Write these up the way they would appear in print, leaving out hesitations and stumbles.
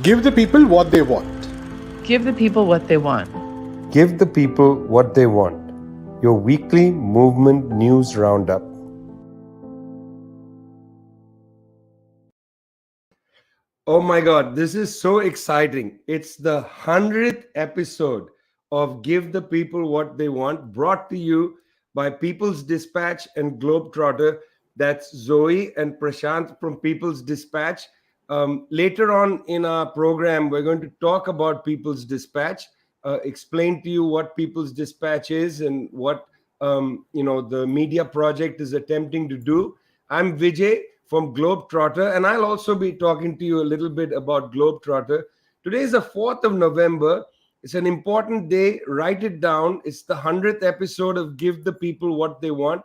Give the people what they want. Give the people what they want. Give the people what they want. Your weekly movement news roundup. Oh my God, this is so exciting. It's the 100th episode of Give the People What They Want, brought to you by People's Dispatch and Globetrotter. That's Zoe and Prashant from People's Dispatch. Later on in our program, we're going to talk about People's Dispatch, explain to you what People's Dispatch is and what the media project is attempting to do. I'm Vijay from Globetrotter, and I'll also be talking to you a little bit about Globetrotter. Today is the 4th of November. It's an important day. Write it down. It's the 100th episode of Give the People What They Want.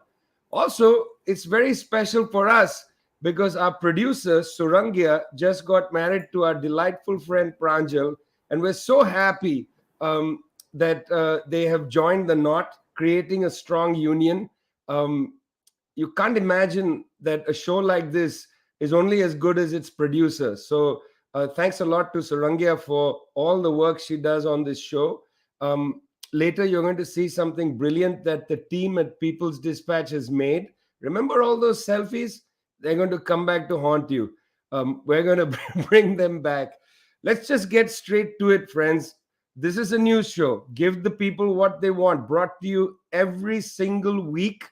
Also, it's very special for us because our producer, Surangia, just got married to our delightful friend Pranjal, and we're so happy that they have joined the knot, creating a strong union. You can't imagine that a show like this is only as good as its producer. So thanks a lot to Surangia for all the work she does on this show. Later, you're going to see something brilliant that the team at People's Dispatch has made. Remember all those selfies? They're going to come back to haunt you. We're going to bring them back. Let's just get straight to it, friends. This is a news show. Give the people what they want, brought to you every single week,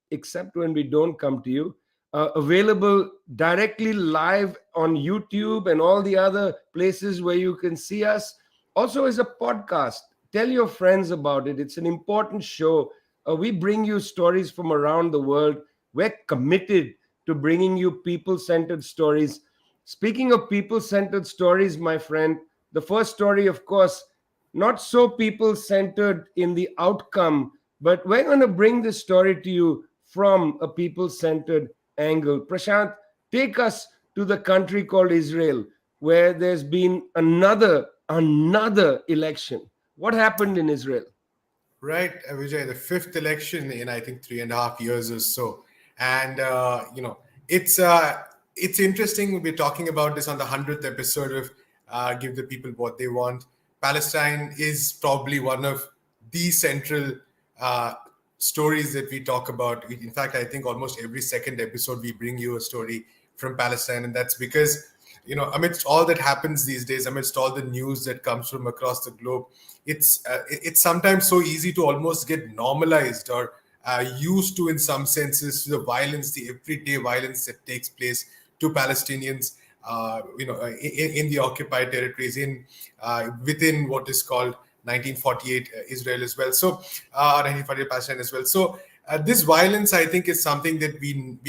except when we don't come to you. Available directly live on YouTube and all the other places where you can see us. Also as a podcast. Tell your friends about it. It's an important show. We bring you stories from around the world. We're committed to bringing you people-centered stories. Speaking of people-centered stories, my friend, the first story, of course, not so people-centered in the outcome, but we're going to bring this story to you from a people-centered angle. Prashant, take us to the country called Israel, where there's been another election. What happened in Israel? Right, Vijay, the fifth election in I think 3.5 years or so, and it's interesting. We're talking about this on the 100th episode of Give the People What They Want. Palestine is probably one of the central stories that we talk about. In fact, I think almost every second episode we bring you a story from Palestine, and that's because amidst all that happens these days, amidst all the news that comes from across the globe, it's sometimes so easy to almost get normalized or used to, in some senses, the violence, the everyday violence that takes place to Palestinians, in the occupied territories, within what is called 1948 Israel as well. So 1948 Palestine as well. So this violence, I think, is something that we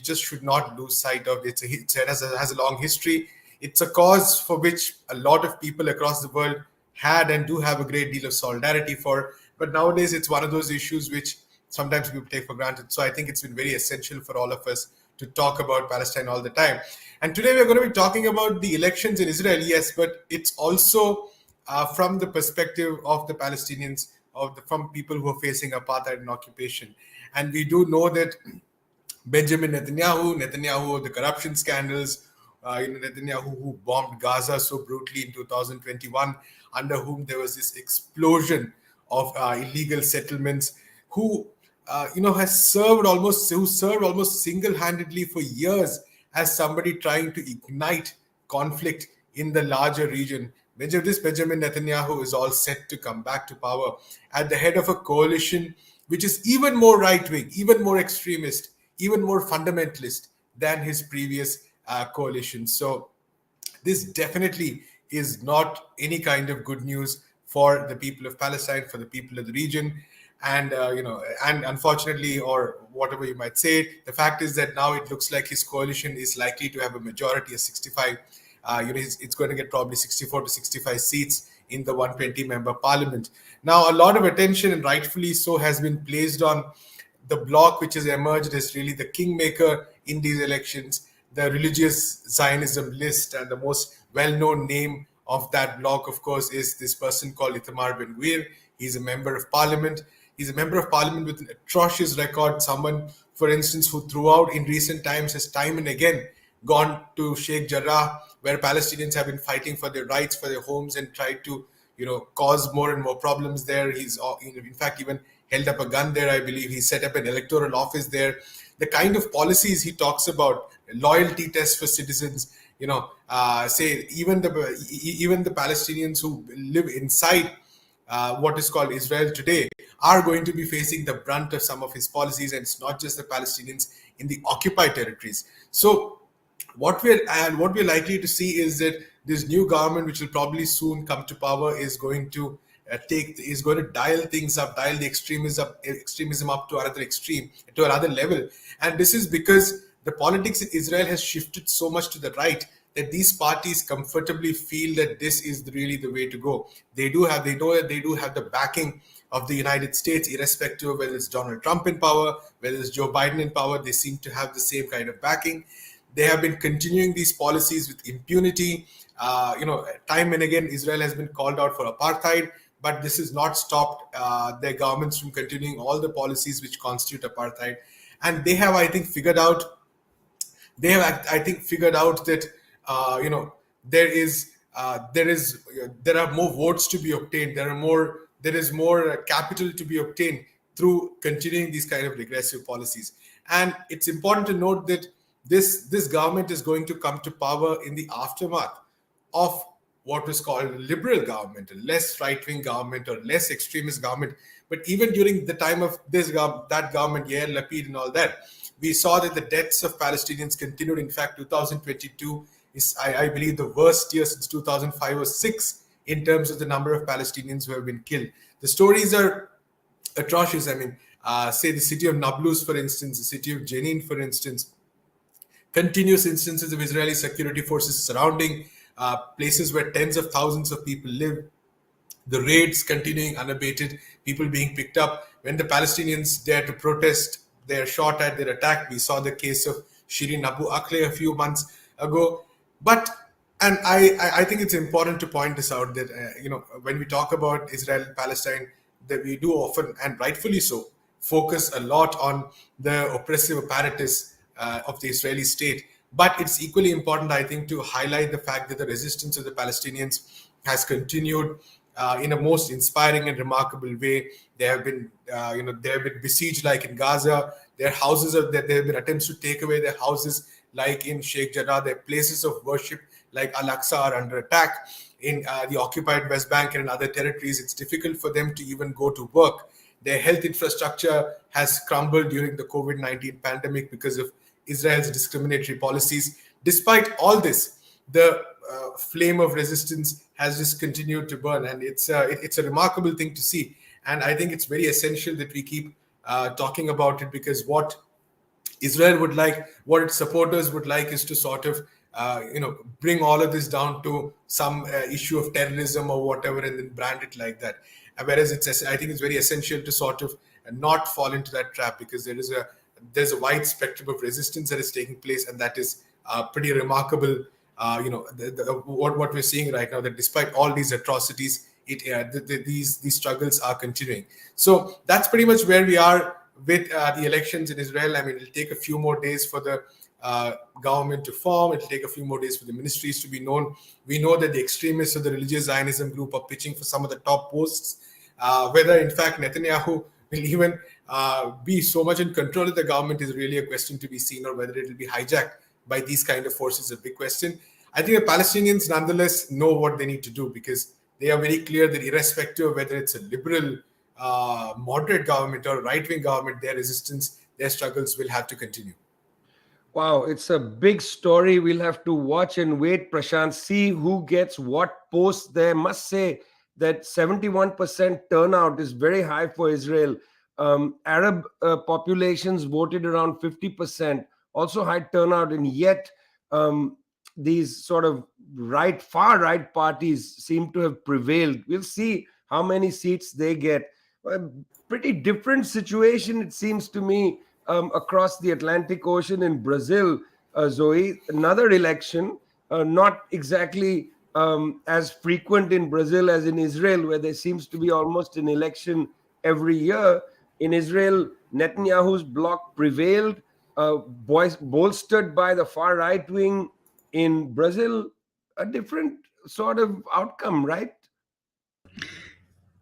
just should not lose sight of. It has a long history. It's a cause for which a lot of people across the world had and do have a great deal of solidarity for. But nowadays, it's one of those issues which sometimes people take for granted. So I think it's been very essential for all of us to talk about Palestine all the time. And today we're going to be talking about the elections in Israel, yes, but it's also from the perspective of the Palestinians, from people who are facing apartheid and occupation. And we do know that Benjamin Netanyahu, the corruption scandals, Netanyahu who bombed Gaza so brutally in 2021, under whom there was this explosion of illegal settlements, who served almost single-handedly for years as somebody trying to ignite conflict in the larger region. This Benjamin Netanyahu is all set to come back to power at the head of a coalition which is even more right-wing, even more extremist, even more fundamentalist than his previous coalition. So this definitely is not any kind of good news for the people of Palestine, for the people of the region. And and unfortunately, or whatever you might say, the fact is that now it looks like his coalition is likely to have a majority of 65. It's going to get probably 64 to 65 seats in the 120-member parliament. Now, a lot of attention, and rightfully so, has been placed on the bloc which has emerged as really the kingmaker in these elections, the religious Zionism list, and the most well-known name of that bloc, of course, is this person called Itamar Ben-Gvir. He's a member of parliament. He's a member of parliament with an atrocious record, someone, for instance, who throughout in recent times has time and again gone to Sheikh Jarrah, where Palestinians have been fighting for their rights, for their homes, and tried to, cause more and more problems there. He's, in fact, even held up a gun there. I believe he set up an electoral office there. The kind of policies he talks about, loyalty tests for citizens, say even the Palestinians who live inside what is called Israel today are going to be facing the brunt of some of his policies, and it's not just the Palestinians in the occupied territories. So what we're likely to see is that this new government, which will probably soon come to power, is going to dial things up, dial the extremism up to another extreme, to another level. And this is because the politics in Israel has shifted so much to the right that these parties comfortably feel that this is really the way to go. They know that they do have the backing of the United States, irrespective of whether it's Donald Trump in power, whether it's Joe Biden in power. They seem to have the same kind of backing. They have been continuing these policies with impunity. Time and again, Israel has been called out for apartheid, but this has not stopped their governments from continuing all the policies which constitute apartheid. And they have, I think, figured out that there are more votes to be obtained. There is more capital to be obtained through continuing these kind of regressive policies. And it's important to note that this government is going to come to power in the aftermath of what was called a liberal government, a less right-wing government or less extremist government. But even during the time of that government, Yair Lapid and all that, we saw that the deaths of Palestinians continued. In fact, 2022 is, I believe, the worst year since 2005 or 6 in terms of the number of Palestinians who have been killed. The stories are atrocious. I mean, say the city of Nablus, for instance, the city of Jenin, for instance, continuous instances of Israeli security forces surrounding places where tens of thousands of people live. The raids continuing unabated, people being picked up. When the Palestinians dare to protest, they're shot at, they're attacked. We saw the case of Shirin Abu Akleh a few months ago. And I think it's important to point this out that, when we talk about Israel and Palestine, that we do often, and rightfully so, focus a lot on the oppressive apparatus of the Israeli state. But it's equally important, I think, to highlight the fact that the resistance of the Palestinians has continued in a most inspiring and remarkable way. They have been besieged, like in Gaza. There have been attempts to take away their houses, like in Sheikh Jarrah. Their places of worship, like Al-Aqsa, are under attack. In the occupied West Bank and in other territories, it's difficult for them to even go to work. Their health infrastructure has crumbled during the COVID-19 pandemic because of Israel's discriminatory policies. Despite all this, the flame of resistance has just continued to burn, and it's a remarkable thing to see. And I think it's very essential that we keep talking about it, because what Israel would like, what its supporters would like, is to sort of bring all of this down to some issue of terrorism or whatever, and then brand it like that. Whereas I think it's very essential to sort of not fall into that trap, because there's a wide spectrum of resistance that is taking place, and that is pretty remarkable. What we're seeing right now, that despite all these atrocities, these struggles are continuing. So that's pretty much where we are with the elections in Israel. I mean, it'll take a few more days for the government to form. It'll take a few more days for the ministries to be known. We know that the extremists of the religious Zionism group are pitching for some of the top posts. Whether, in fact, Netanyahu will even be so much in control of the government is really a question to be seen, or whether it will be hijacked by these kind of forces is a big question. I think the Palestinians nonetheless know what they need to do, because they are very clear that irrespective of whether it's a liberal, moderate government or right-wing government, their resistance, their struggles will have to continue. Wow, it's a big story. We'll have to watch and wait, Prashant, see who gets what posts there. Must say that 71% turnout is very high for Israel. Arab populations voted around 50%, also high turnout, and yet these sort of far right parties seem to have prevailed. We'll see how many seats they get. A pretty different situation, it seems to me, across the Atlantic Ocean in Brazil, Zoe. Another election, not exactly as frequent in Brazil as in Israel, where there seems to be almost an election every year. In Israel, Netanyahu's bloc prevailed. bolstered by the far right wing in Brazil, a different sort of outcome, right?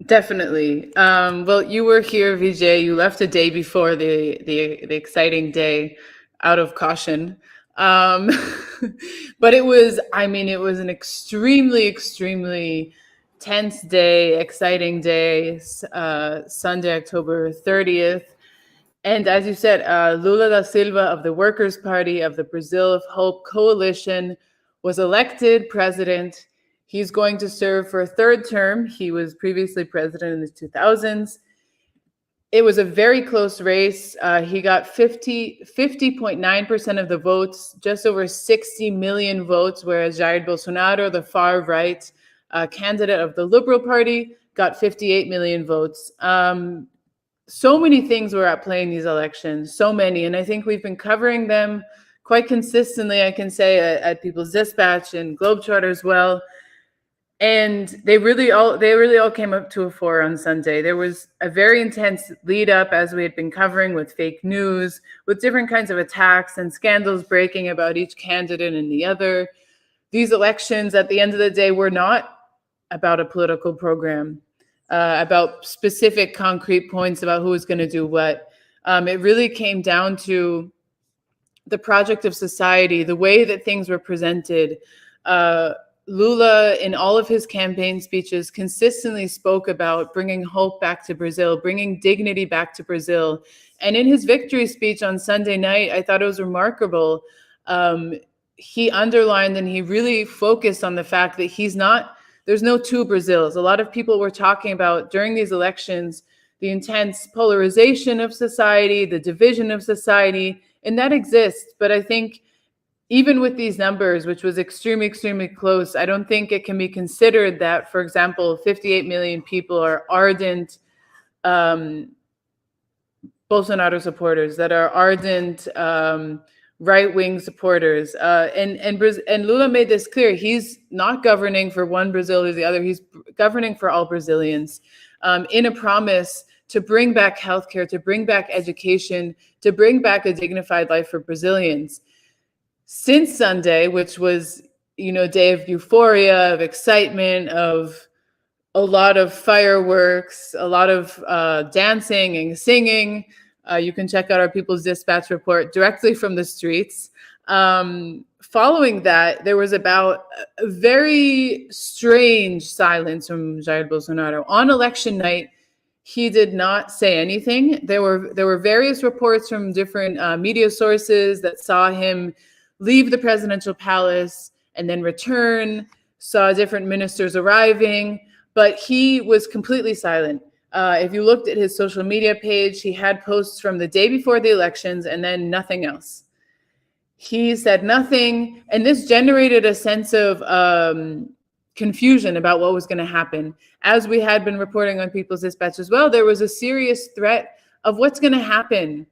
Definitely. Well, you were here, Vijay. You left a day before the exciting day out of caution. Um, but it was, I mean, it was an extremely tense day, exciting day, Sunday, October 30th. And as you said, Lula da Silva of the Workers' Party of the Brazil of Hope coalition was elected president. He's going to serve for a third term. He was previously president in the 2000s. It was a very close race. He got 50.9% of the votes, just over 60 million votes, whereas Jair Bolsonaro, the far right candidate of the Liberal Party, got 58 million votes. So many things were at play in these elections, so many. And I think we've been covering them quite consistently, I can say, at People's Dispatch and Globetrotter as well. And they really all came up to a fore on Sunday. There was a very intense lead up, as we had been covering, with fake news, with different kinds of attacks and scandals breaking about each candidate and the other. These elections, at the end of the day, were not about a political program, about specific concrete points about who was going to do what. It really came down to the project of society, the way that things were presented. Lula, in all of his campaign speeches, consistently spoke about bringing hope back to Brazil, bringing dignity back to Brazil. And in his victory speech on Sunday night, I thought it was remarkable. He underlined and he really focused on the fact that there's no two Brazils. A lot of people were talking about during these elections, the intense polarization of society, the division of society, and that exists. But I think even with these numbers, which was extremely close, I don't think it can be considered that, for example, 58 million people are ardent Bolsonaro supporters, that are ardent right-wing supporters. And Lula made this clear. He's not governing for one Brazil or the other. He's governing for all Brazilians in a promise to bring back healthcare, to bring back education, to bring back a dignified life for Brazilians. Since Sunday, which was, day of euphoria, of excitement, of a lot of fireworks, a lot of dancing and singing. You can check out our People's Dispatch report directly from the streets. Following that, there was about a very strange silence from Jair Bolsonaro. On election night, he did not say anything. There were various reports from different media sources that saw him leave the presidential palace and then return, saw different ministers arriving, but he was completely silent. If you looked at his social media page, he had posts from the day before the elections and then nothing else. He said nothing, and this generated a sense of confusion about what was going to happen. As we had been reporting on People's Dispatch as well, there was a serious threat of what's going to happen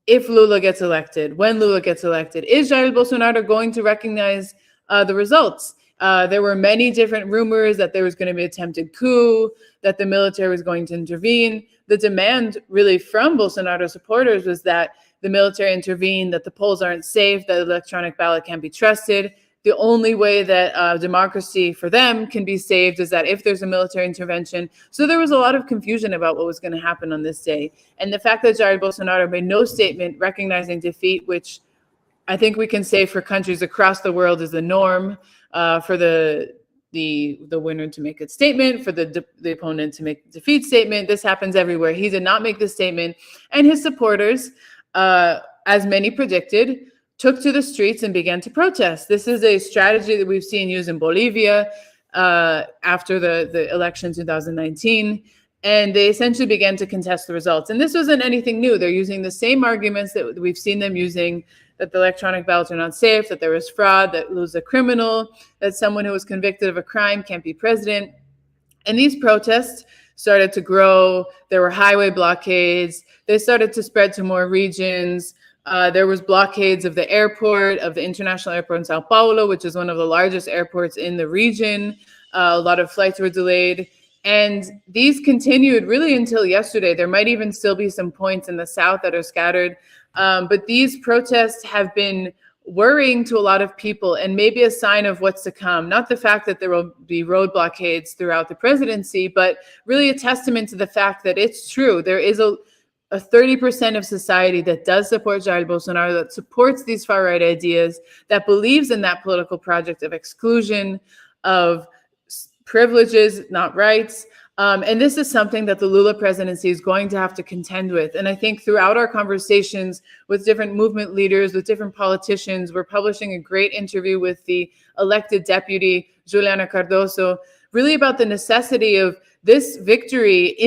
if Lula gets elected, when Lula gets elected. Is Jair Bolsonaro going to recognize the results? There were many different rumors that there was going to be an attempted coup, that the military was going to intervene. The demand really from Bolsonaro supporters was that the military intervene, that the polls aren't safe, that the electronic ballot can't be trusted. The only way that democracy for them can be saved is that if there's a military intervention. So there was a lot of confusion about what was going to happen on this day. And the fact that Jair Bolsonaro made no statement recognizing defeat, which I think we can say for countries across the world is the norm, for the winner to make a statement, for the opponent to make a defeat statement. This happens everywhere. He did not make this statement. And his supporters, as many predicted, took to the streets and began to protest. This is a strategy that we've seen used in Bolivia after the election in 2019. And they essentially began to contest the results. And this wasn't anything new. They're using the same arguments that we've seen them using, that the electronic ballots are not safe, that there was fraud, that Lula's a criminal, that someone who was convicted of a crime can't be president. And these protests started to grow. There were highway blockades. They started to spread to more regions. There was blockades of the airport, of the international airport in Sao Paulo, which is one of the largest airports in the region. A lot of flights were delayed. And these continued really until yesterday. There might even still be some points in the south that are scattered. But these protests have been worrying to a lot of people, and maybe a sign of what's to come. Not the fact that there will be road blockades throughout the presidency, but really a testament to the fact that it's true. There is a 30% of society that does support Jair Bolsonaro, that supports these far-right ideas, that believes in that political project of exclusion, of privileges, not rights. And this is something that the Lula presidency is going to have to contend with. And I think throughout our conversations with different movement leaders, with different politicians, we're publishing a great interview with the elected deputy, Juliana Cardoso, really about the necessity of this victory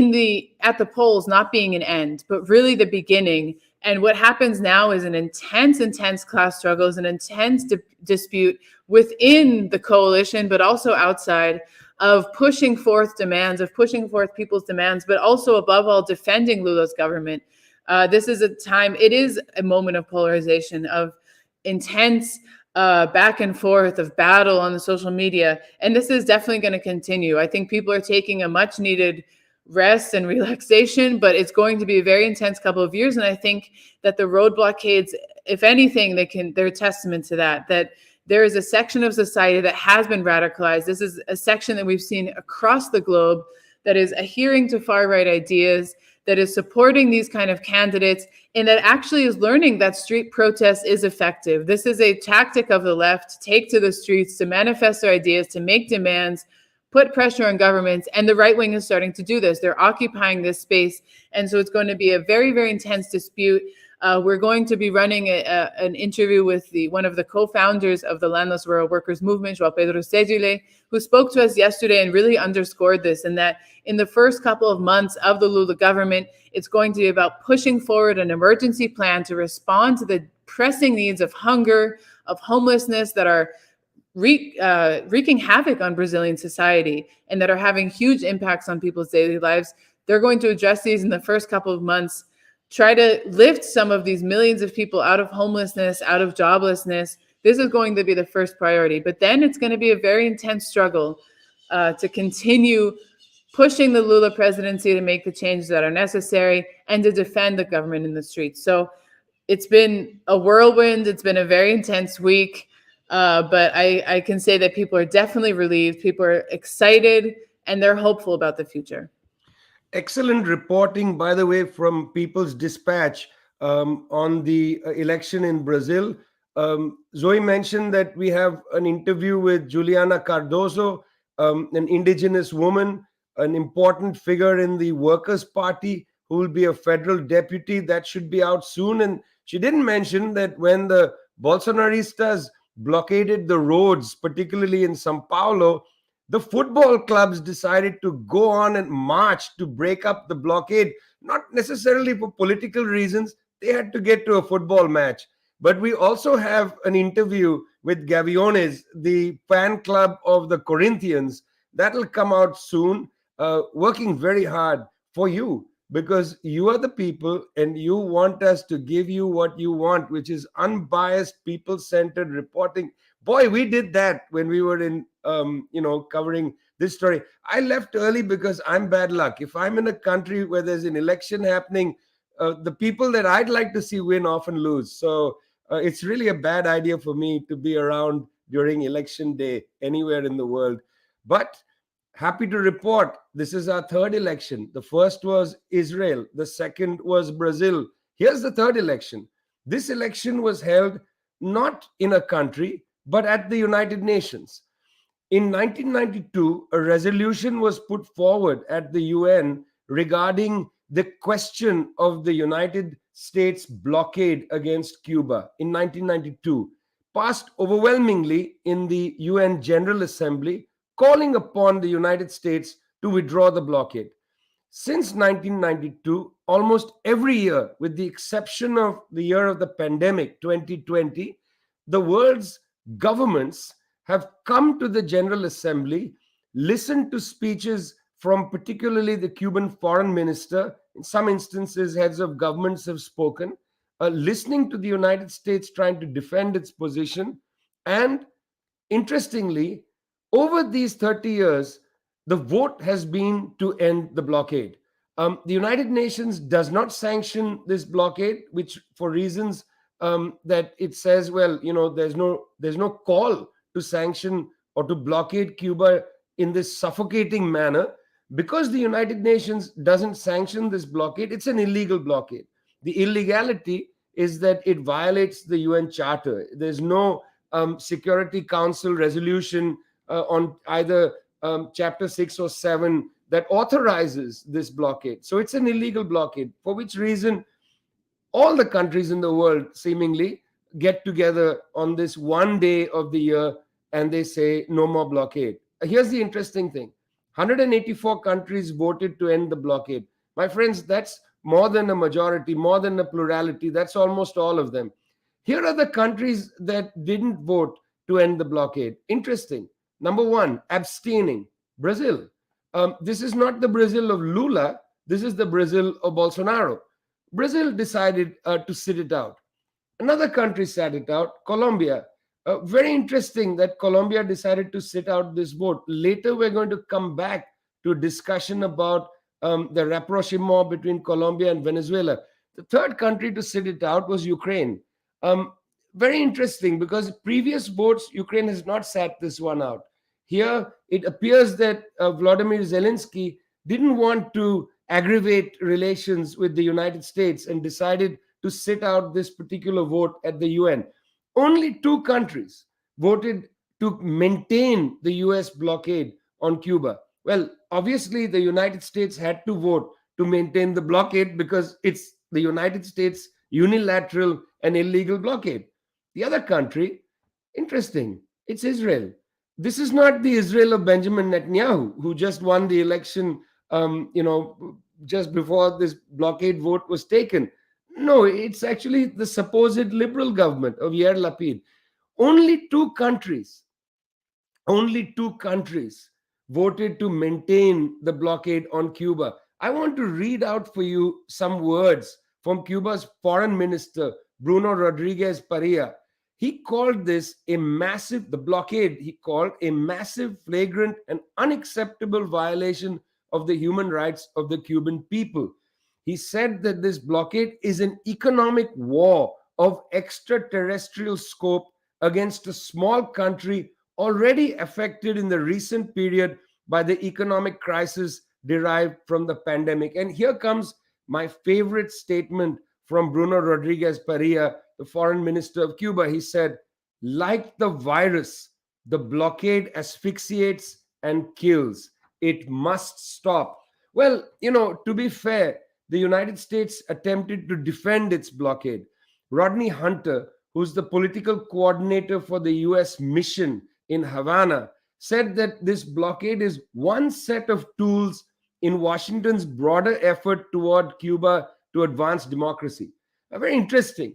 at the polls not being an end, but really the beginning. And what happens now is an intense class struggles, an intense dispute within the coalition, but also outside, of pushing forth demands, of pushing forth people's demands, but also above all, defending Lula's government. This is it is a moment of polarization, of intense back and forth, of battle on the social media. And this is definitely going to continue. I think people are taking a much needed rest and relaxation, but it's going to be a very intense couple of years. And I think that the road blockades, if anything, they're a testament to that there is a section of society that has been radicalized. This is a section that we've seen across the globe that is adhering to far-right ideas, that is supporting these kind of candidates, and that actually is learning that street protest is effective. This is a tactic of the left to take to the streets, to manifest their ideas, to make demands, put pressure on governments, and the right wing is starting to do this. They're occupying this space, and so it's going to be a very, very intense dispute. We're going to be running an interview with one of the co-founders of the Landless Rural Workers Movement, João Pedro Segile, who spoke to us yesterday and really underscored this, and that in the first couple of months of the Lula government, it's going to be about pushing forward an emergency plan to respond to the pressing needs of hunger, of homelessness that are wreaking havoc on Brazilian society and that are having huge impacts on people's daily lives. They're going to address these in the first couple of months, try to lift some of these millions of people out of homelessness, out of joblessness. This is going to be the first priority. But then it's going to be a very intense struggle to continue pushing the Lula presidency to make the changes that are necessary and to defend the government in the streets. So it's been a whirlwind. It's been a very intense week. But I can say that people are definitely relieved. People are excited and they're hopeful about the future. Excellent reporting, by the way, from People's Dispatch on the election in Brazil. Zoe mentioned that we have an interview with Juliana Cardoso, an indigenous woman, an important figure in the Workers' Party, who will be a federal deputy. That should be out soon. And she didn't mention that when the Bolsonaristas blockaded the roads, particularly in Sao Paulo, the football clubs decided to go on and march to break up the blockade, not necessarily for political reasons. They had to get to a football match. But we also have an interview with Gaviones, the fan club of the Corinthians. That'll come out soon, working very hard for you, because you are the people and you want us to give you what you want, which is unbiased, people-centered reporting. Boy, we did that when we were in, covering this story. I left early because I'm bad luck. If I'm in a country where there's an election happening, the people that I'd like to see win often lose. So it's really a bad idea for me to be around during election day anywhere in the world. But happy to report, this is our third election. The first was Israel. The second was Brazil. Here's the third election. This election was held not in a country, but at the United Nations. In 1992, a resolution was put forward at the UN regarding the question of the United States blockade against Cuba in 1992, passed overwhelmingly in the UN General Assembly, calling upon the United States to withdraw the blockade. Since 1992, almost every year, with the exception of the year of the pandemic, 2020, the world's governments have come to the General Assembly, listened to speeches from particularly the Cuban foreign minister. In some instances, heads of governments have spoken, listening to the United States trying to defend its position. And interestingly, over these 30 years, the vote has been to end the blockade. The United Nations does not sanction this blockade, which for reasons that it says, well, there's no call to sanction or to blockade Cuba in this suffocating manner. Because the United Nations doesn't sanction this blockade, it's an illegal blockade. The illegality is that it violates the UN Charter. There's no Security Council resolution on either Chapter 6 or 7 that authorizes this blockade. So it's an illegal blockade, for which reason all the countries in the world seemingly get together on this one day of the year and they say no more blockade. Here's the interesting thing. 184 countries voted to end the blockade. My friends, that's more than a majority, more than a plurality. That's almost all of them. Here are the countries that didn't vote to end the blockade. Interesting. Number one, abstaining, Brazil. This is not the Brazil of Lula. This is the Brazil of Bolsonaro. Brazil decided to sit it out. Another country sat it out, Colombia. Very interesting that Colombia decided to sit out this vote. Later, we're going to come back to a discussion about the rapprochement between Colombia and Venezuela. The third country to sit it out was Ukraine. Very interesting, because previous votes, Ukraine has not sat this one out. Here, it appears that Vladimir Zelensky didn't want to aggravate relations with the United States and decided to sit out this particular vote at the UN. Only 2 countries voted to maintain the US blockade on Cuba. Well, obviously, the United States had to vote to maintain the blockade because it's the United States' unilateral and illegal blockade. The other country, interesting, it's Israel. This is not the Israel of Benjamin Netanyahu, who just won the election, just before this blockade vote was taken. No, it's actually the supposed liberal government of Yair Lapid. Only two countries voted to maintain the blockade on Cuba. I want to read out for you some words from Cuba's foreign minister, Bruno Rodriguez Parilla. He called this the blockade, he called a massive, flagrant, and unacceptable violation of the human rights of the Cuban people. He said that this blockade is an economic war of extraterrestrial scope against a small country already affected in the recent period by the economic crisis derived from the pandemic. And here comes my favorite statement from Bruno Rodriguez Parilla, the foreign minister of Cuba. He said, like the virus, the blockade asphyxiates and kills. It must stop. Well, to be fair, the United States attempted to defend its blockade. Rodney Hunter, who's the political coordinator for the US mission in Havana, said that this blockade is one set of tools in Washington's broader effort toward Cuba to advance democracy. Very interesting.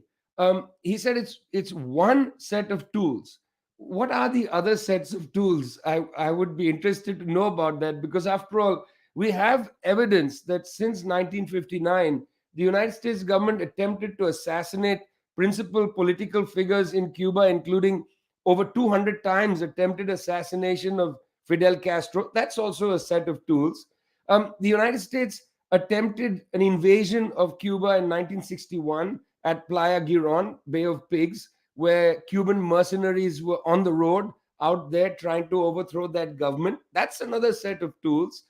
He said it's one set of tools. What are the other sets of tools? I would be interested to know about that, because after all, we have evidence that since 1959, the United States government attempted to assassinate principal political figures in Cuba, including over 200 times attempted assassination of Fidel Castro. That's also a set of tools. The United States attempted an invasion of Cuba in 1961 at Playa Girón, Bay of Pigs, where Cuban mercenaries were on the road out there trying to overthrow that government. That's another set of tools.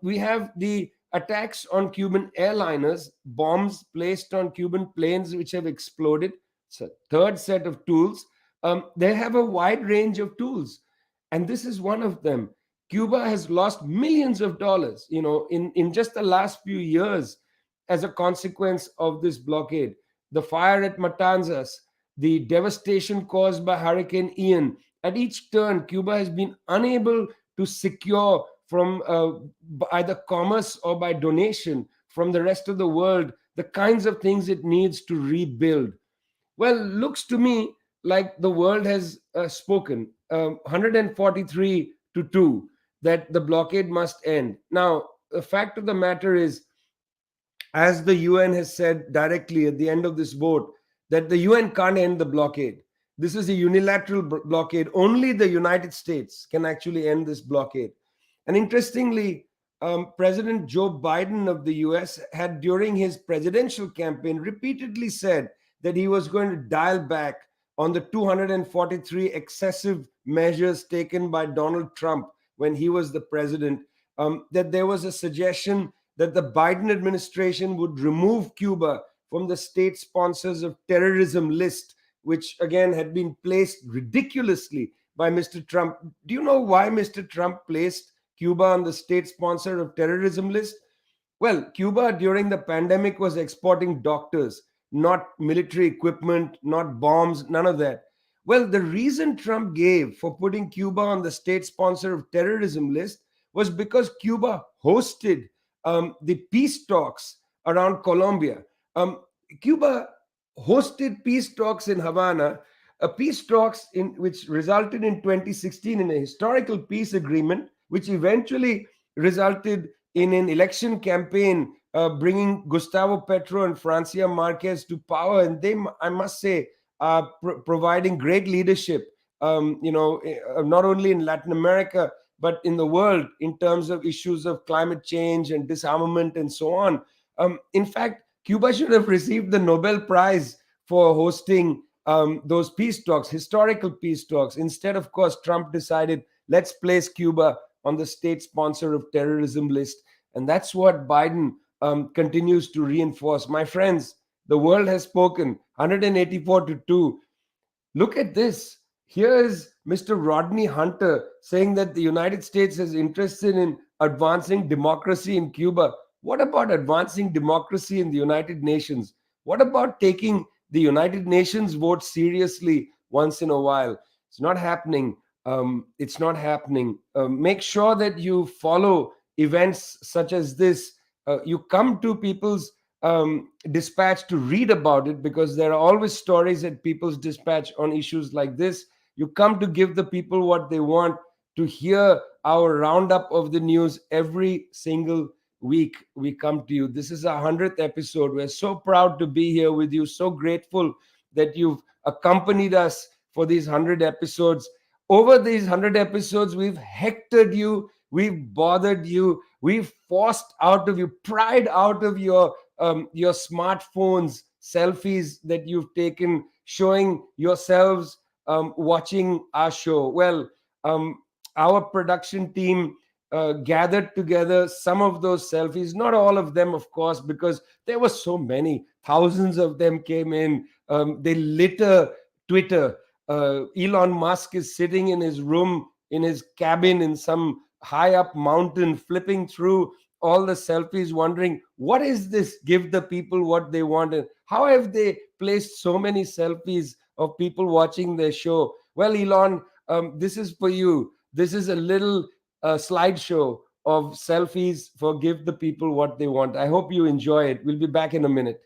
We have the attacks on Cuban airliners, bombs placed on Cuban planes which have exploded. It's a third set of tools. They have a wide range of tools, and this is one of them. Cuba has lost millions of dollars, in just the last few years as a consequence of this blockade. The fire at Matanzas, the devastation caused by Hurricane Ian. At each turn, Cuba has been unable to secure from either commerce or by donation from the rest of the world the kinds of things it needs to rebuild. Well, looks to me like the world has spoken, 143-2, that the blockade must end. Now, the fact of the matter is, as the UN has said directly at the end of this vote, that the UN can't end the blockade. This is a unilateral blockade. Only the United States can actually end this blockade. And interestingly, President Joe Biden of the US had, during his presidential campaign, repeatedly said that he was going to dial back on the 243 excessive measures taken by Donald Trump when he was the president. That there was a suggestion that the Biden administration would remove Cuba from the state sponsors of terrorism list, which again had been placed ridiculously by Mr. Trump. Do you know why Mr. Trump placed Cuba on the state sponsor of terrorism list? Well, Cuba during the pandemic was exporting doctors, not military equipment, not bombs, none of that. Well, the reason Trump gave for putting Cuba on the state sponsor of terrorism list was because Cuba hosted the peace talks around Colombia. Cuba hosted peace talks in Havana, peace talks in which resulted in 2016 in a historical peace agreement, which eventually resulted in an election campaign bringing Gustavo Petro and Francia Marquez to power. And they, I must say, are providing great leadership, not only in Latin America, but in the world in terms of issues of climate change and disarmament and so on. In fact, Cuba should have received the Nobel Prize for hosting those peace talks, historical peace talks. Instead, of course, Trump decided, let's place Cuba on the state sponsor of terrorism list. And that's what Biden continues to reinforce. My friends, the world has spoken 184-2. Look at this. Here is Mr. Rodney Hunter saying that the United States is interested in advancing democracy in Cuba. What about advancing democracy in the United Nations? What about taking the United Nations vote seriously once in a while? It's not happening. It's not happening. Make sure that you follow events such as this. You come to People's Dispatch to read about it, because there are always stories at People's Dispatch on issues like this. You come to give the people what they want, to hear our roundup of the news every single week. We come to you. This is our 100th episode. We're so proud to be here with you, so grateful that you've accompanied us for these 100 episodes. Over these 100 episodes, we've hectored you, we've bothered you, we've forced out of you, pried out of your smartphones selfies that you've taken showing yourselves watching our show. Well, our production team gathered together some of those selfies, not all of them, of course, because there were so many. Thousands of them came in. They litter Twitter. Elon Musk is sitting in his room, in his cabin in some high up mountain, flipping through all the selfies, wondering, what is this? Give the people what they want. And how have they placed so many selfies of people watching their show? Well, Elon, this is for you. This is a little slideshow of selfies for Give the People What They Want. I hope you enjoy it. We'll be back in a minute.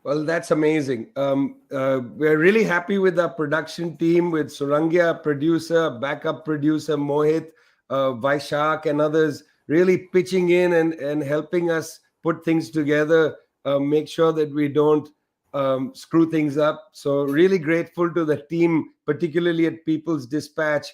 Well, that's amazing. We're really happy with our production team, with Surangya, producer, backup producer Mohit, Vaishak, and others really pitching in and helping us put things together, make sure that we don't screw things up. So really grateful to the team, particularly at People's Dispatch.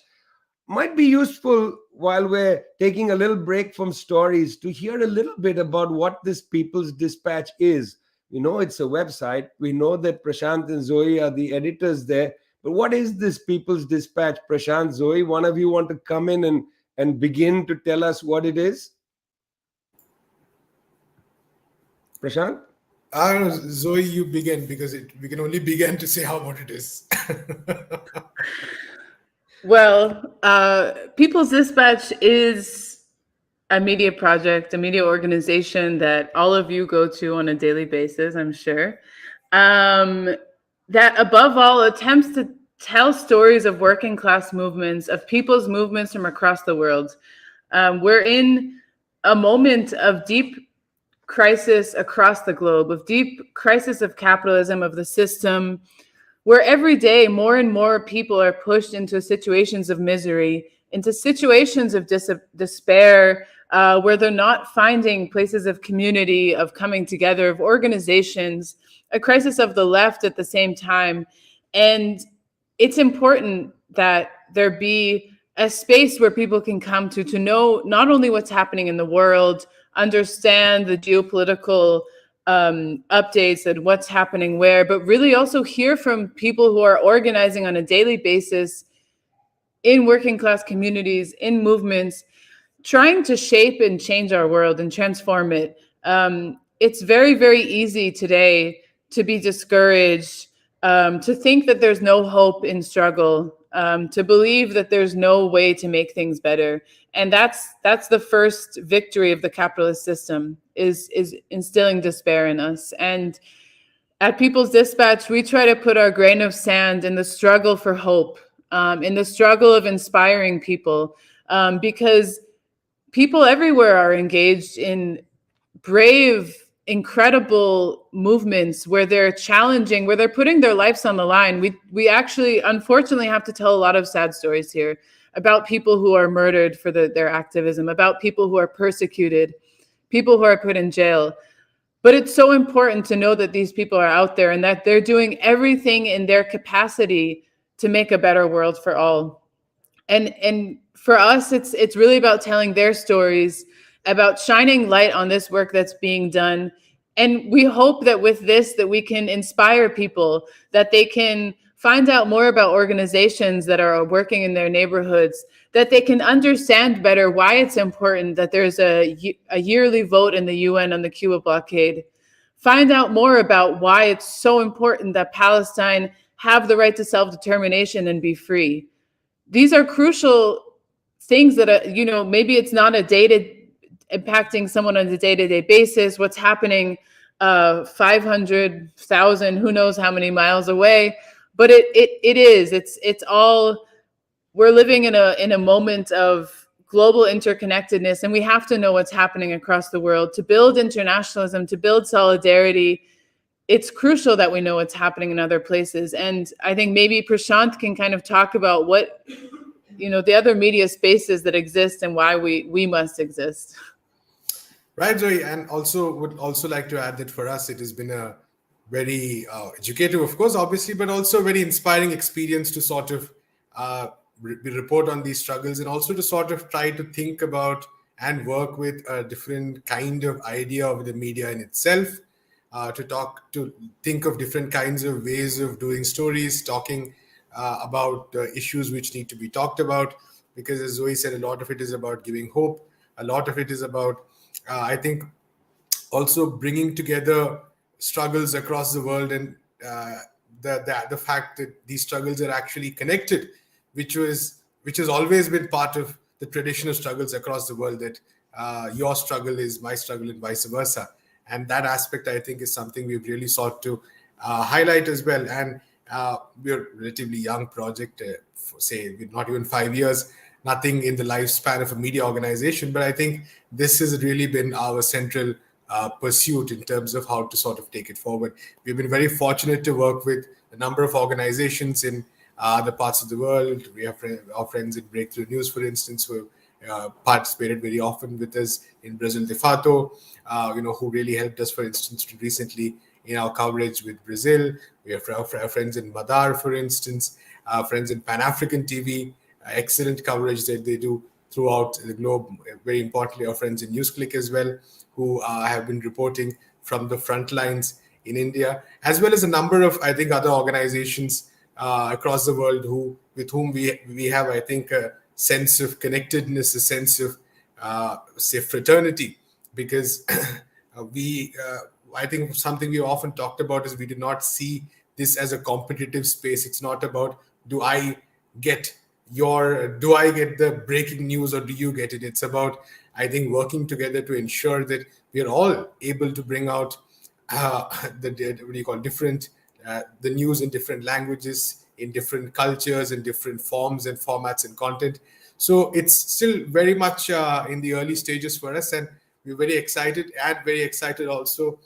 Might be useful while we're taking a little break from stories to hear a little bit about what this People's Dispatch is. You know, it's a website. We know that Prashant and Zoe are the editors there. But what is this People's Dispatch? Prashant, Zoe, one of you want to come in and begin to tell us what it is? Prashant? I don't know, Zoe, you begin because we can only begin to say what it is. Well, People's Dispatch is a media project, a media organization that all of you go to on a daily basis, I'm sure. That above all attempts to tell stories of working class movements, of people's movements from across the world. We're in a moment of deep crisis across the globe, of deep crisis of capitalism, of the system, where every day more and more people are pushed into situations of misery, into situations of despair, where they're not finding places of community, of coming together, of organizations, a crisis of the left at the same time. And it's important that there be a space where people can come to know not only what's happening in the world, understand the geopolitical updates and what's happening where, but really also hear from people who are organizing on a daily basis in working class communities, in movements, trying to shape and change our world and transform it. It's very, very easy today to be discouraged, to think that there's no hope in struggle, to believe that there's no way to make things better. And that's the first victory of the capitalist system, is instilling despair in us. And at People's Dispatch, we try to put our grain of sand in the struggle for hope, in the struggle of inspiring people, because people everywhere are engaged in brave, incredible movements where they're challenging, where they're putting their lives on the line. We actually, unfortunately, have to tell a lot of sad stories here about people who are murdered for their activism, about people who are persecuted, people who are put in jail. But it's so important to know that these people are out there and that they're doing everything in their capacity to make a better world for all. And for us, it's really about telling their stories, about shining light on this work that's being done. And we hope that with this, that we can inspire people, that they can find out more about organizations that are working in their neighborhoods, that they can understand better why it's important that there's a yearly vote in the UN on the Cuba blockade. Find out more about why it's so important that Palestine have the right to self-determination and be free. These are crucial things that are, maybe it's not impacting someone on a day-to-day basis, what's happening 500,000, who knows how many miles away, but it's all, we're living in a moment of global interconnectedness, and we have to know what's happening across the world to build internationalism, to build solidarity. It's crucial that we know what's happening in other places. And I think maybe Prashant can kind of talk about what, the other media spaces that exist and why we must exist. Right, Zoe, and would also like to add that for us, it has been a very educative, of course, obviously, but also very inspiring experience to sort of report on these struggles, and also to sort of try to think about and work with a different kind of idea of the media in itself, to think of different kinds of ways of doing stories, talking about issues which need to be talked about, because as Zoe said, a lot of it is about giving hope. A lot of it is about, I think, also bringing together struggles across the world, and the fact that these struggles are actually connected, which has always been part of the tradition of struggles across the world, that your struggle is my struggle and vice versa. And that aspect, I think, is something we've really sought to highlight as well. And we're a relatively young project, we're not even 5 years, nothing in the lifespan of a media organization. But I think this has really been our central pursuit in terms of how to sort of take it forward. We've been very fortunate to work with a number of organizations in other parts of the world. We have our friends in Breakthrough News, for instance, who participated very often with us in Brazil de Fato, who really helped us, for instance, recently in our coverage with Brazil. We have our friends in Madar, for instance, friends in Pan-African TV, excellent coverage that they do throughout the globe. Very importantly, our friends in NewsClick as well, who have been reporting from the front lines in India, as well as a number of, I think, other organizations across the world with whom we have, I think, sense of connectedness, a sense of, say, fraternity. Because I think something we often talked about is we do not see this as a competitive space. It's not about do I get the breaking news or do you get it. It's about, I think, working together to ensure that we are all able to bring out different the news in different languages, in different cultures, in different forms and formats and content. So it's still very much in the early stages for us, and we're very excited also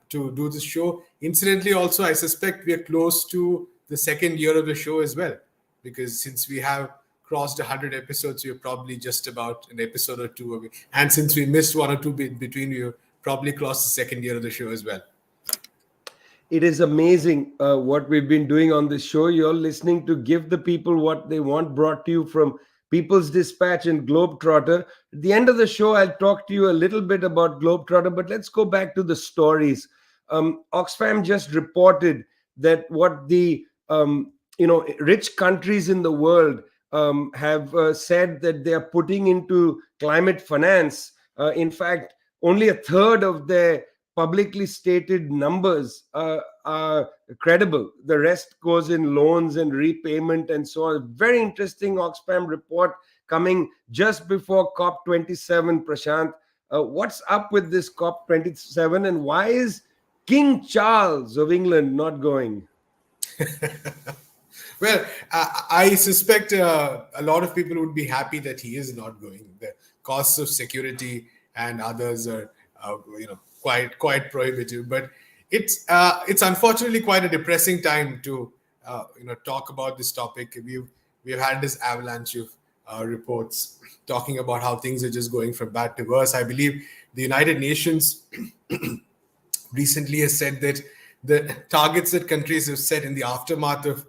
to do this show. Incidentally, also, I suspect we are close to the second year of the show as well, because since we have crossed 100 episodes, we're probably just about an episode or two away. And since we missed one or two between, we've probably crossed the second year of the show as well. It is amazing what we've been doing on this show. You're listening to Give the People What They Want, brought to you from People's Dispatch and Globetrotter. At the end of the show, I'll talk to you a little bit about Globetrotter, but let's go back to the stories. Oxfam just reported that what the rich countries in the world have said that they are putting into climate finance. In fact, only a third of their publicly stated numbers are credible. The rest goes in loans and repayment and so on. Very interesting Oxfam report coming just before COP27, Prashant. What's up with this COP27, and why is King Charles of England not going? Well, I suspect a lot of people would be happy that he is not going. The costs of security and others are, quite prohibitive. But it's unfortunately quite a depressing time to talk about this topic. We've had this avalanche of reports talking about how things are just going from bad to worse. I believe the United Nations recently has said that the targets that countries have set in the aftermath of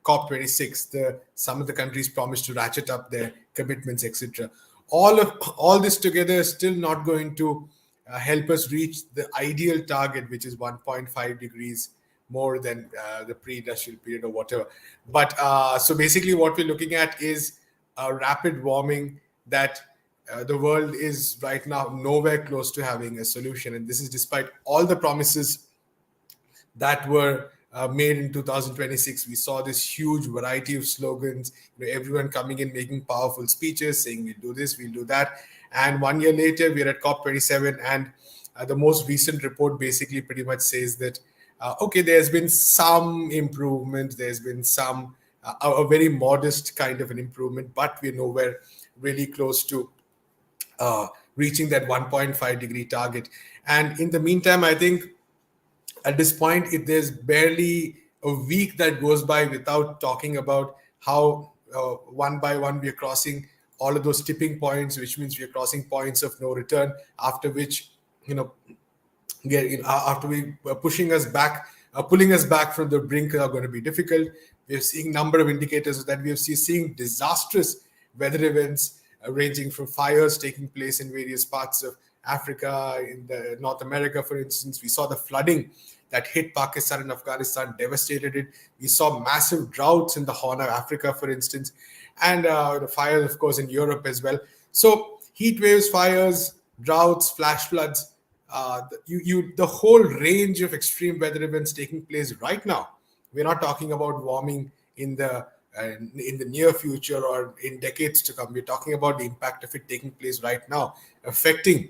COP26, some of the countries promised to ratchet up their commitments, etc. All this together is still not going to help us reach the ideal target, which is 1.5 degrees more than the pre-industrial period or whatever. But so basically what we're looking at is a rapid warming that the world is right now nowhere close to having a solution. And this is despite all the promises that were made in 2026. We saw this huge variety of slogans, everyone coming in, making powerful speeches, saying we'll do this, we'll do that. And 1 year later, we're at COP27, and the most recent report basically pretty much says that, there's been some improvement, there's been some, a very modest kind of an improvement, but we're nowhere really close to reaching that 1.5 degree target. And in the meantime, I think at this point, there's barely a week that goes by without talking about how one by one we're crossing all of those tipping points, which means we're crossing points of no return, after which, after we pulling us back from the brink are going to be difficult. We're seeing number of indicators that we are seeing disastrous weather events ranging from fires taking place in various parts of Africa, in the North America, for instance. We saw the flooding that hit Pakistan and Afghanistan, devastated it. We saw massive droughts in the Horn of Africa, for instance, and the fires, of course, in Europe as well. So heat waves, fires, droughts, flash floods, the whole range of extreme weather events taking place right now. We're not talking about warming in the near future or in decades to come. We're talking about the impact of it taking place right now, affecting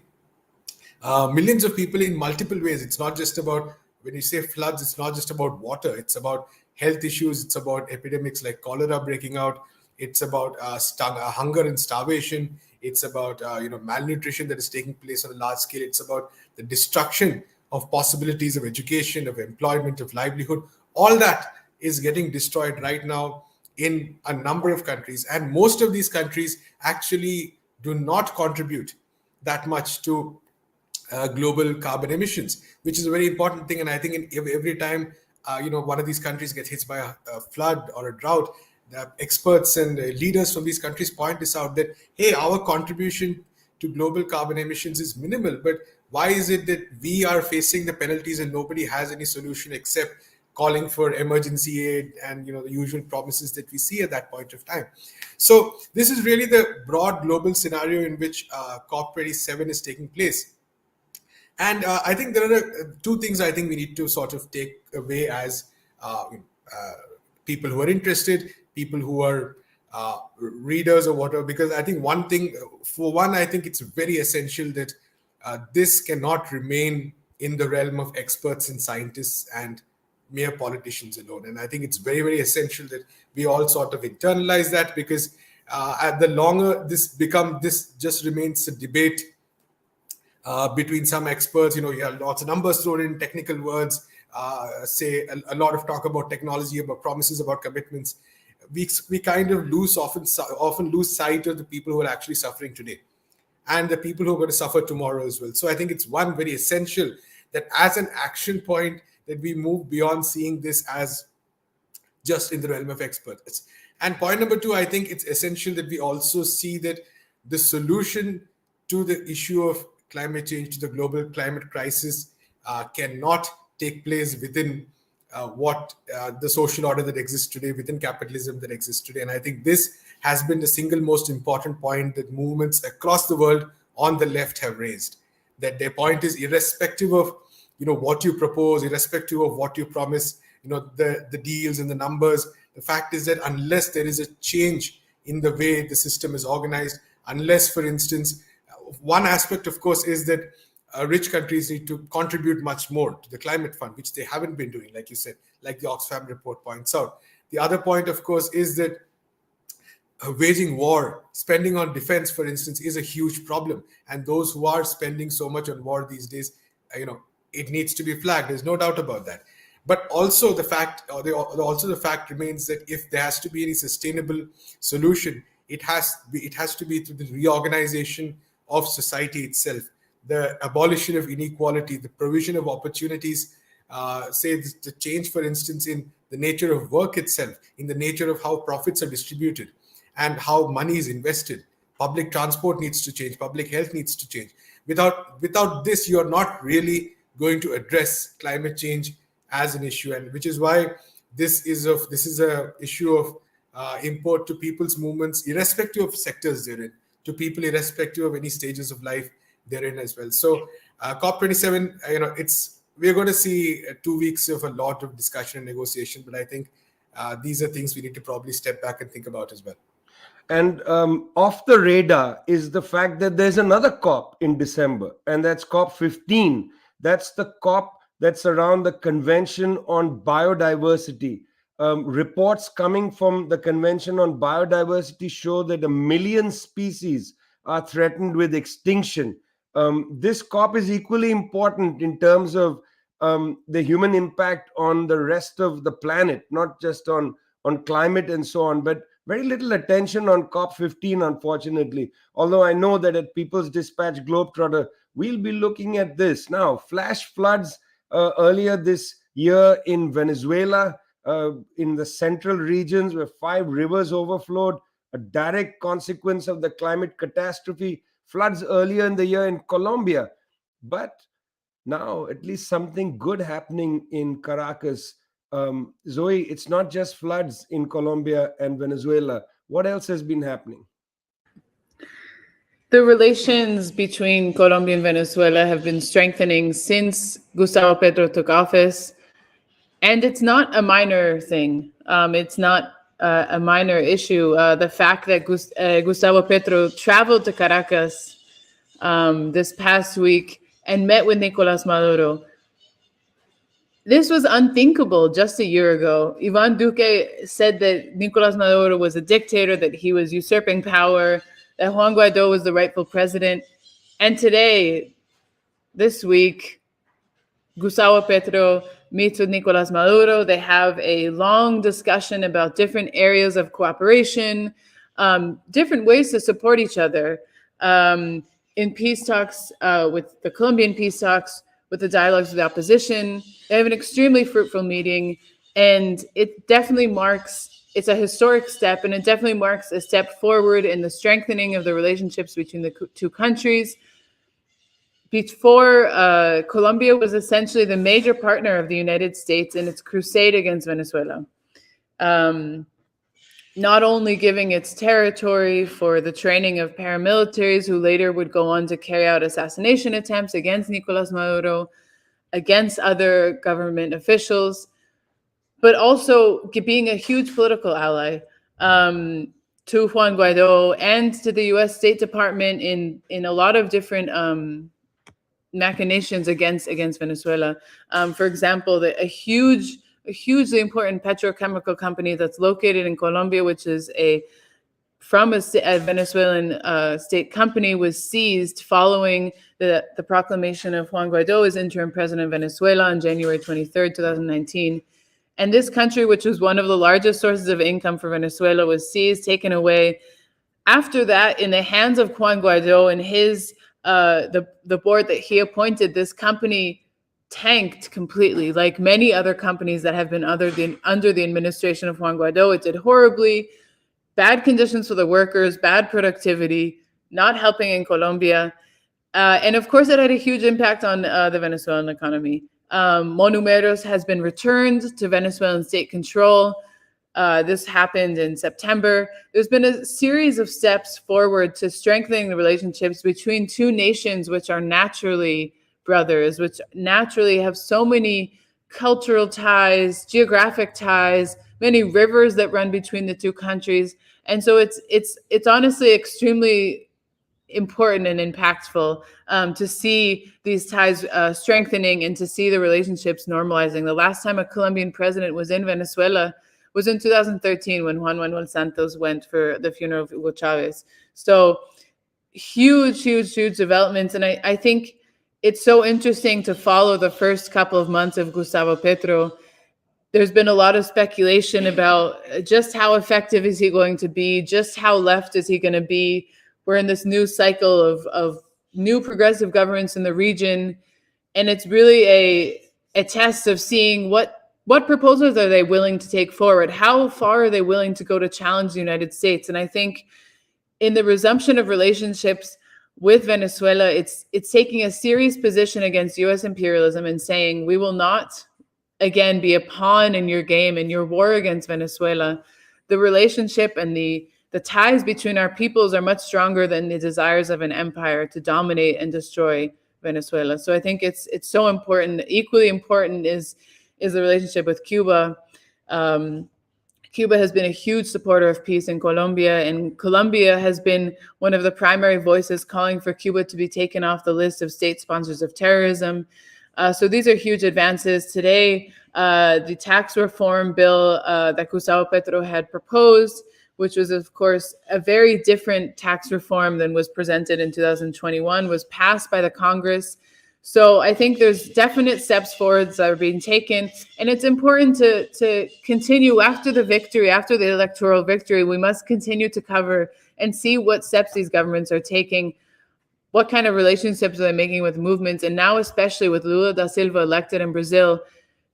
millions of people in multiple ways. It's not just about, when you say floods, it's not just about water. It's about health issues. It's about epidemics like cholera breaking out. It's about hunger and starvation. It's about malnutrition that is taking place on a large scale. It's about the destruction of possibilities of education, of employment, of livelihood. All that is getting destroyed right now in a number of countries. And most of these countries actually do not contribute that much to global carbon emissions, which is a very important thing. And I think every time one of these countries gets hit by a flood or a drought, the experts and leaders from these countries point this out, that, hey, our contribution to global carbon emissions is minimal, but why is it that we are facing the penalties and nobody has any solution except calling for emergency aid and the usual promises that we see at that point of time. So this is really the broad global scenario in which COP27 is taking place. And I think there are two things I think we need to sort of take away as people who are interested, people who are readers or whatever, because I think one thing, for one, I think it's very essential that this cannot remain in the realm of experts and scientists and mere politicians alone. And I think it's very, very essential that we all sort of internalize that, because at the longer this just remains a debate between some experts. You have lots of numbers thrown in, technical words, say a lot of talk about technology, about promises, about commitments. We kind of often lose sight of the people who are actually suffering today, and the people who are going to suffer tomorrow as well. So I think it's one very essential that as an action point that we move beyond seeing this as just in the realm of experts. And point number two, I think it's essential that we also see that the solution to the issue of climate change, to the global climate crisis, cannot take place within the social order that exists today, within capitalism that exists today. And I think this has been the single most important point that movements across the world on the left have raised. That their point is, irrespective of what you propose, irrespective of what you promise, the deals and the numbers, the fact is that unless there is a change in the way the system is organized, unless, for instance, one aspect, of course, is that rich countries need to contribute much more to the climate fund, which they haven't been doing, like you said, like the Oxfam report points out. The other point, of course, is that waging war, spending on defense, for instance, is a huge problem. And those who are spending so much on war these days, it needs to be flagged. There's no doubt about that. But also the fact remains that if there has to be any sustainable solution, it has to be through the reorganization of society itself, the abolition of inequality, the provision of opportunities, say the change, for instance, in the nature of work itself, in the nature of how profits are distributed and how money is invested. Public transport needs to change. Public health needs to change. Without this, you are not really going to address climate change as an issue, and which is why this is a issue of import to people's movements, irrespective of sectors they're in, to people irrespective of any stages of life they're in as well. So COP27, we're going to see 2 weeks of a lot of discussion and negotiation, but I think these are things we need to probably step back and think about as well. And off the radar is the fact that there's another COP in December, and that's COP15. That's the COP that's around the Convention on Biodiversity. Reports coming from the Convention on Biodiversity show that 1 million species are threatened with extinction. This COP is equally important in terms of the human impact on the rest of the planet, not just on climate and so on, but very little attention on COP15, unfortunately. Although I know that at People's Dispatch Globetrotter, we'll be looking at this. Now, flash floods earlier this year in Venezuela, in the central regions where 5 rivers overflowed, a direct consequence of the climate catastrophe. Floods earlier in the year in Colombia. But now at least something good happening in Caracas. Zoe, it's not just floods in Colombia and Venezuela. What else has been happening? The relations between Colombia and Venezuela have been strengthening since Gustavo Petro took office. And it's not a minor thing. It's not a minor issue. The fact that Gustavo Petro traveled to Caracas this past week and met with Nicolas Maduro. This was unthinkable just a year ago. Iván Duque said that Nicolas Maduro was a dictator, that he was usurping power, that Juan Guaidó was the rightful president. And today, this week, Gustavo Petro meets with Nicolas Maduro. They have a long discussion about different areas of cooperation, different ways to support each other in peace talks, with the Colombian peace talks, with the dialogues with the opposition. They have an extremely fruitful meeting, and it definitely it's a historic step, and it definitely marks a step forward in the strengthening of the relationships between the two countries. before Colombia was essentially the major partner of the United States in its crusade against Venezuela. Not only giving its territory for the training of paramilitaries who later would go on to carry out assassination attempts against Nicolas Maduro, against other government officials, but also being a huge political ally to Juan Guaido and to the U.S. State Department in a lot of different machinations against Venezuela. For example, a hugely important petrochemical company that's located in Colombia, which is a Venezuelan state company, was seized following the proclamation of Juan Guaido as interim president of Venezuela on January 23rd, 2019. And this country, which was one of the largest sources of income for Venezuela, was seized, taken away. After that, in the hands of Juan Guaido and his the board that he appointed, this company tanked completely, like many other companies that have been under the administration of Juan Guaido. It did horribly, bad conditions for the workers, bad productivity, not helping in Colombia. And of course, it had a huge impact on the Venezuelan economy. Monumeros has been returned to Venezuelan state control. This happened in September. There's been a series of steps forward to strengthening the relationships between two nations, which are naturally brothers, which naturally have so many cultural ties, geographic ties, many rivers that run between the two countries. And so it's honestly extremely important and impactful to see these ties strengthening and to see the relationships normalizing. The last time a Colombian president was in Venezuela was in 2013 when Juan Manuel Santos went for the funeral of Hugo Chavez. So huge developments. And I think it's so interesting to follow the first couple of months of Gustavo Petro. There's been a lot of speculation about just how effective is he going to be, just how left is he going to be. We're in this new cycle of new progressive governments in the region. And it's really a test of seeing what proposals are they willing to take forward? How far are they willing to go to challenge the United States? And I think in the resumption of relationships with Venezuela, it's taking a serious position against U.S. imperialism and saying, we will not, again, be a pawn in your game, in your war against Venezuela. The relationship and the ties between our peoples are much stronger than the desires of an empire to dominate and destroy Venezuela. So I think it's so important. Equally important is the relationship with Cuba. Cuba has been a huge supporter of peace in Colombia, and Colombia has been one of the primary voices calling for Cuba to be taken off the list of state sponsors of terrorism. So these are huge advances. Today, the tax reform bill that Gustavo Petro had proposed, which was, of course, a very different tax reform than was presented in 2021, was passed by the Congress. So I think there's definite steps forwards that are being taken. And it's important to continue after the victory, after the electoral victory. We must continue to cover and see what steps these governments are taking, what kind of relationships are they making with movements. And now, especially with Lula da Silva elected in Brazil,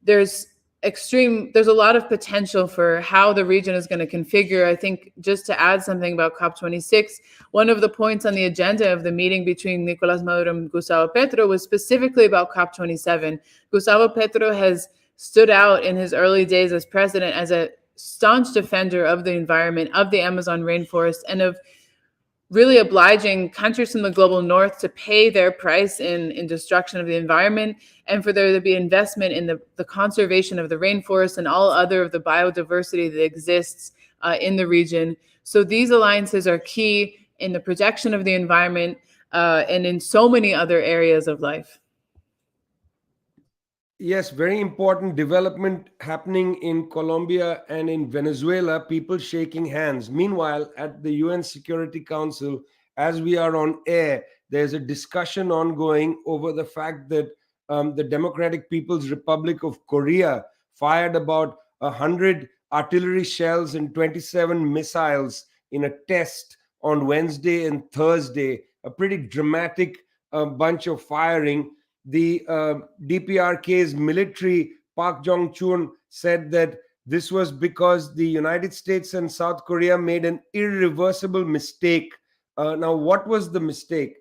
there's a lot of potential for how the region is going to configure. I think just to add something about COP26, one of the points on the agenda of the meeting between Nicolas Maduro and Gustavo Petro was specifically about COP27. Gustavo Petro has stood out in his early days as president as a staunch defender of the environment, of the Amazon rainforest, and of really obliging countries from the global north to pay their price in destruction of the environment, and for there to be investment in the conservation of the rainforest and all other of the biodiversity that exists in the region. So these alliances are key in the protection of the environment and in so many other areas of life. Yes, very important development happening in Colombia and in Venezuela, people shaking hands. Meanwhile, at the UN Security Council, as we are on air, there's a discussion ongoing over the fact that the Democratic People's Republic of Korea fired about 100 artillery shells and 27 missiles in a test on Wednesday and Thursday, a pretty dramatic bunch of firing. The DPRK's military, Park Jong-chun, said that this was because the United States and South Korea made an irreversible mistake. Now, what was the mistake?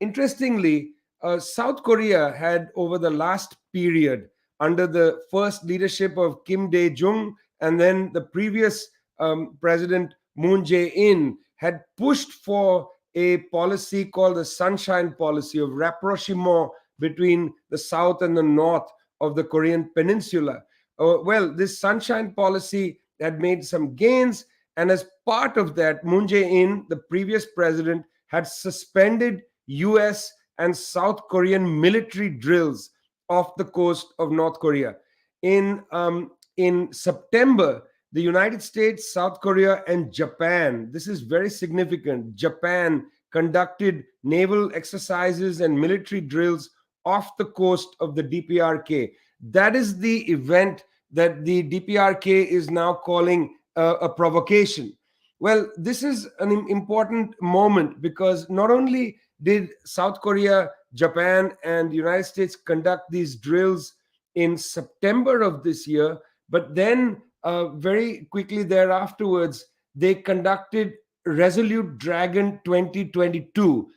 Interestingly, South Korea had, over the last period, under the first leadership of Kim Dae-jung and then the previous President Moon Jae-in, had pushed for a policy called the Sunshine Policy of rapprochement between the South and the North of the Korean Peninsula. Well, this Sunshine Policy had made some gains, and as part of that, Moon Jae-in, the previous president, had suspended US and South Korean military drills off the coast of North Korea. In September, the United States, South Korea, and Japan, this is very significant, Japan conducted naval exercises and military drills off the coast of the DPRK. That is the event that the DPRK is now calling a provocation. Well, this is an important moment because not only did South Korea, Japan, and the United States conduct these drills in September of this year, but then very quickly thereafterwards, they conducted Resolute Dragon 2022.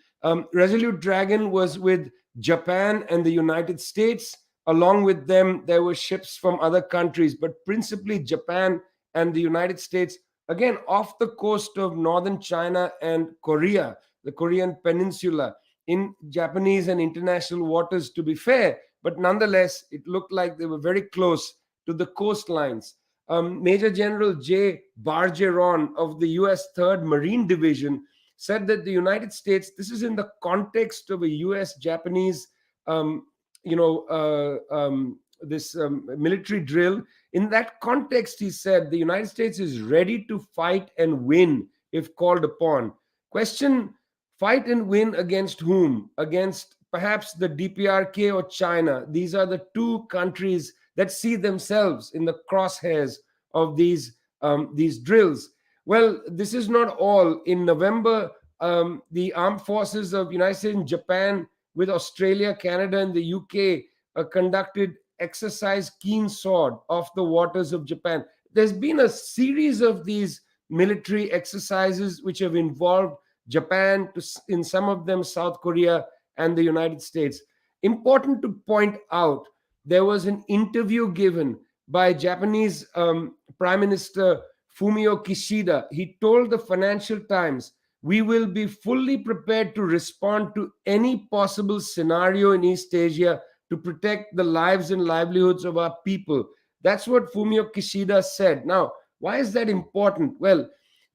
Resolute Dragon was with Japan and the United States. Along with them, there were ships from other countries, but principally Japan and the United States, again, off the coast of northern China and Korea, the Korean Peninsula, in Japanese and international waters, to be fair, but nonetheless, it looked like they were very close to the coastlines. Major General J. Bargeron of the US 3rd Marine Division said that the United States, this is in the context of a US-Japanese military drill. In that context, he said, the United States is ready to fight and win if called upon. Question, fight and win against whom? Against perhaps the DPRK or China. These are the two countries that see themselves in the crosshairs of these drills. Well, this is not all. In November, the armed forces of United States and Japan with Australia, Canada, and the UK conducted exercise Keen Sword off the waters of Japan. There's been a series of these military exercises which have involved Japan, in some of them South Korea, and the United States. Important to point out, there was an interview given by Japanese Prime Minister Fumio Kishida. He told the Financial Times, "We will be fully prepared to respond to any possible scenario in East Asia to protect the lives and livelihoods of our people." That's what Fumio Kishida said. Now, why is that important? Well,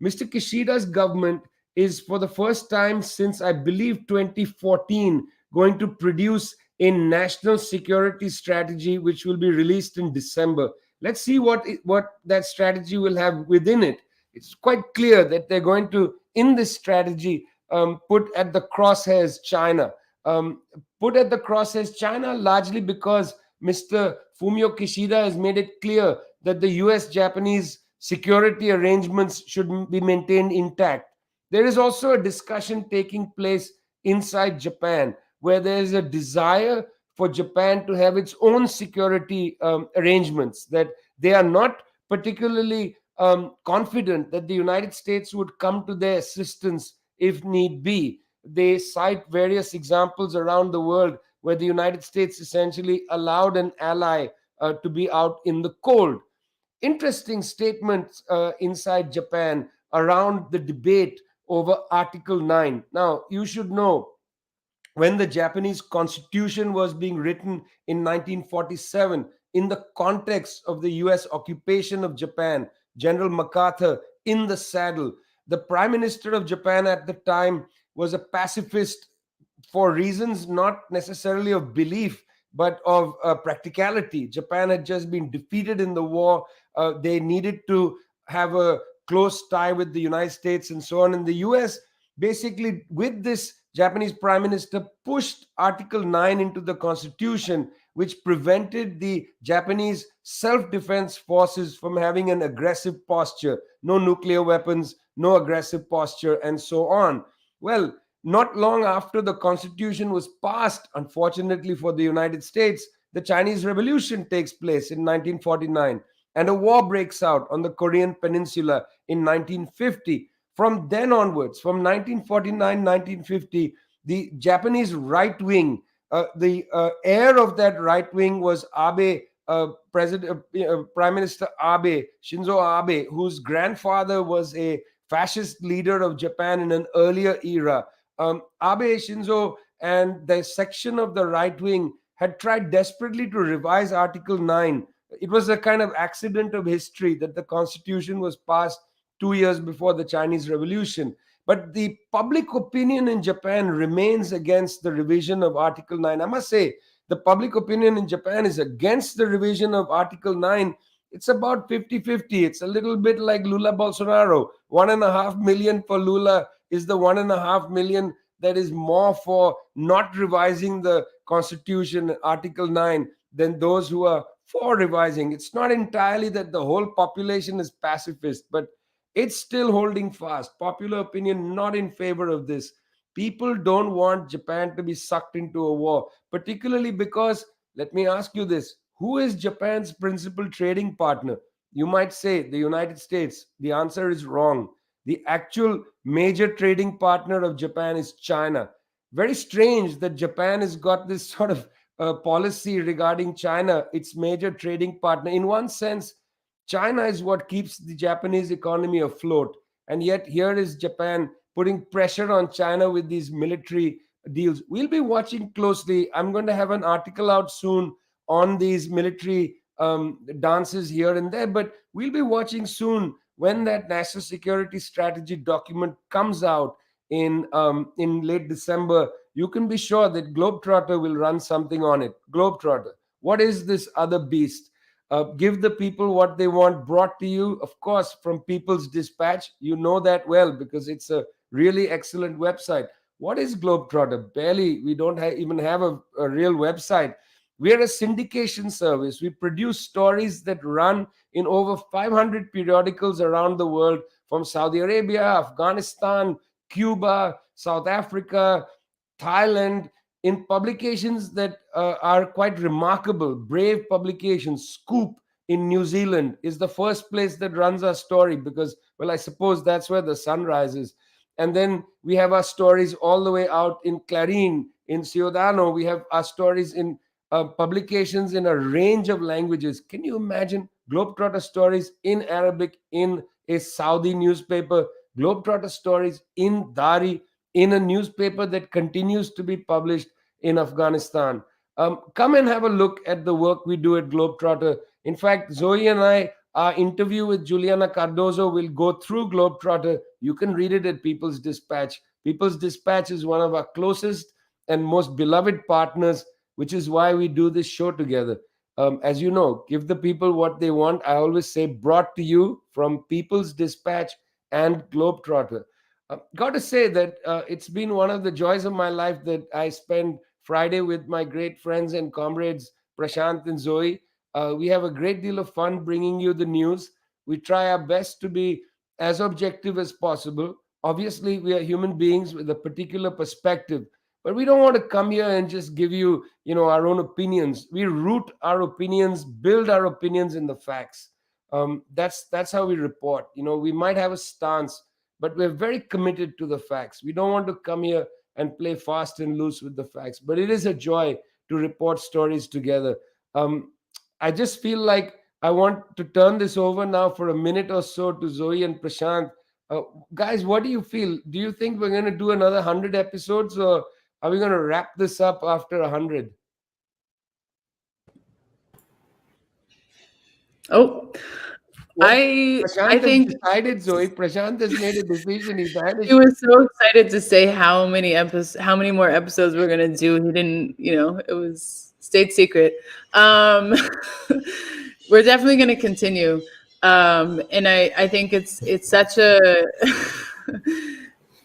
Mr. Kishida's government is, for the first time since, I believe, 2014, going to produce a national security strategy which will be released in December. Let's see what that strategy will have within it. It's quite clear that they're going to, in this strategy, put at the crosshairs China. Put at the crosshairs China largely because Mr. Fumio Kishida has made it clear that the US-Japanese security arrangements should be maintained intact. There is also a discussion taking place inside Japan where there is a desire for Japan to have its own security arrangements, that they are not particularly confident that the United States would come to their assistance if need be. They cite various examples around the world where the United States essentially allowed an ally to be out in the cold. Interesting statements inside Japan around the debate over Article 9. Now, you should know, when the Japanese Constitution was being written in 1947, in the context of the US occupation of Japan, General MacArthur in the saddle, the Prime Minister of Japan at the time was a pacifist for reasons not necessarily of belief, but of practicality. Japan had just been defeated in the war. They needed to have a close tie with the United States and so on. And the US, basically, with this Japanese Prime Minister, pushed Article 9 into the Constitution, which prevented the Japanese self-defense forces from having an aggressive posture. No nuclear weapons, no aggressive posture, and so on. Well, not long after the Constitution was passed, unfortunately for the United States, the Chinese Revolution takes place in 1949, and a war breaks out on the Korean Peninsula in 1950. From then onwards, from 1949, 1950, the Japanese right wing The heir of that right wing was Abe, Prime Minister Abe, Shinzo Abe, whose grandfather was a fascist leader of Japan in an earlier era. Abe Shinzo and the section of the right wing had tried desperately to revise Article 9. It was a kind of accident of history that the constitution was passed 2 years before the Chinese Revolution. But the public opinion in Japan remains against the revision of Article 9. I must say, the public opinion in Japan is against the revision of Article 9. It's about 50-50. It's a little bit like Lula Bolsonaro. 1.5 million for Lula is the 1.5 million that is more for not revising the Constitution, Article 9, than those who are for revising. It's not entirely that the whole population is pacifist, but it's still holding fast. Popular opinion not in favor of this. People don't want Japan to be sucked into a war, particularly because, let me ask you this, who is Japan's principal trading partner? You might say the United States. The answer is wrong. The actual major trading partner of Japan is China. Very strange that Japan has got this sort of policy regarding China, its major trading partner. In one sense, China is what keeps the Japanese economy afloat. And yet, here is Japan putting pressure on China with these military deals. We'll be watching closely. I'm going to have an article out soon on these military dances here and there, but we'll be watching soon when that national security strategy document comes out in late December. You can be sure that Globetrotter will run something on it. Globetrotter. What is this other beast? Give the people what they want, brought to you, of course, from People's Dispatch. You know that well because it's a really excellent website. What is Globetrotter? Barely. We don't even have a real website. We are a syndication service. We produce stories that run in over 500 periodicals around the world, from Saudi Arabia, Afghanistan, Cuba, South Africa, Thailand, in publications that are quite remarkable. Brave publications. Scoop in New Zealand is the first place that runs our story because, well, I suppose that's where the sun rises. And then we have our stories all the way out in Clarín, in Ciudadano. We have our stories in publications in a range of languages. Can you imagine Globetrotter stories in Arabic in a Saudi newspaper, Globetrotter stories in Dari, in a newspaper that continues to be published in Afghanistan? Come and have a look at the work we do at Globetrotter. In fact, Zoe and I, our interview with Juliana Cardozo will go through Globetrotter. You can read it at People's Dispatch. People's Dispatch is one of our closest and most beloved partners, which is why we do this show together. As you know, give the people what they want. I always say, brought to you from People's Dispatch and Globetrotter. Got to say that it's been one of the joys of my life that I spend Friday with my great friends and comrades, Prashant and Zoe. We have a great deal of fun bringing you the news. We try our best to be as objective as possible. Obviously, we are human beings with a particular perspective, but we don't want to come here and just give you, our own opinions. We root our opinions, build our opinions in the facts. That's how we report. We might have a stance, but we're very committed to the facts. We don't want to come here and play fast and loose with the facts. But it is a joy to report stories together. I just feel like I want to turn this over now for a minute or so to Zoe and Prashant. Guys, what do you feel? Do you think we're going to do another 100 episodes, or are we going to wrap this up after 100? Oh, What? I Prashant think has decided, Zoe. Prashant has made a decision. He's he was so excited to say how many more episodes we're gonna do. He didn't, it was state secret. We're definitely gonna continue, and I think it's such a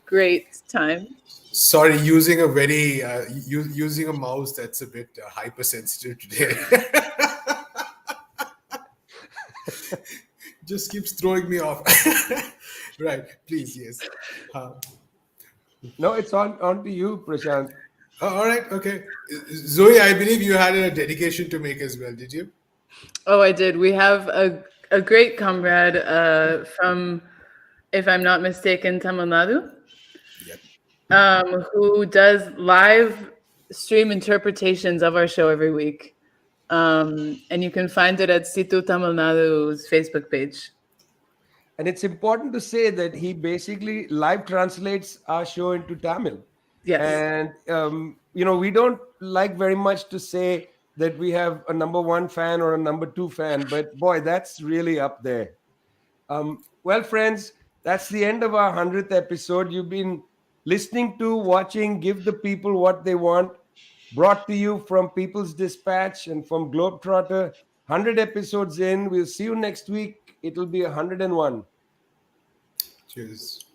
great time. Sorry, using a very using a mouse that's a bit hypersensitive today. Just keeps throwing me off. Right, please, yes. No, it's on to you, Prashant. All right, okay. Zoe, I believe you had a dedication to make as well, did you? Oh, I did. We have a great comrade from, if I'm not mistaken, Tamil Nadu, Yep. who does live stream interpretations of our show every week. And you can find it at Situ Tamil Nadu's Facebook page. And it's important to say that he basically live translates our show into Tamil. Yes. And, we don't like very much to say that we have a number one fan or a number two fan, but boy, that's really up there. Well, friends, that's the end of our 100th episode. You've been listening to, watching, Give the People What They Want, brought to you from People's Dispatch and from Globetrotter. 100 episodes in. We'll see you next week. It'll be 101. Cheers.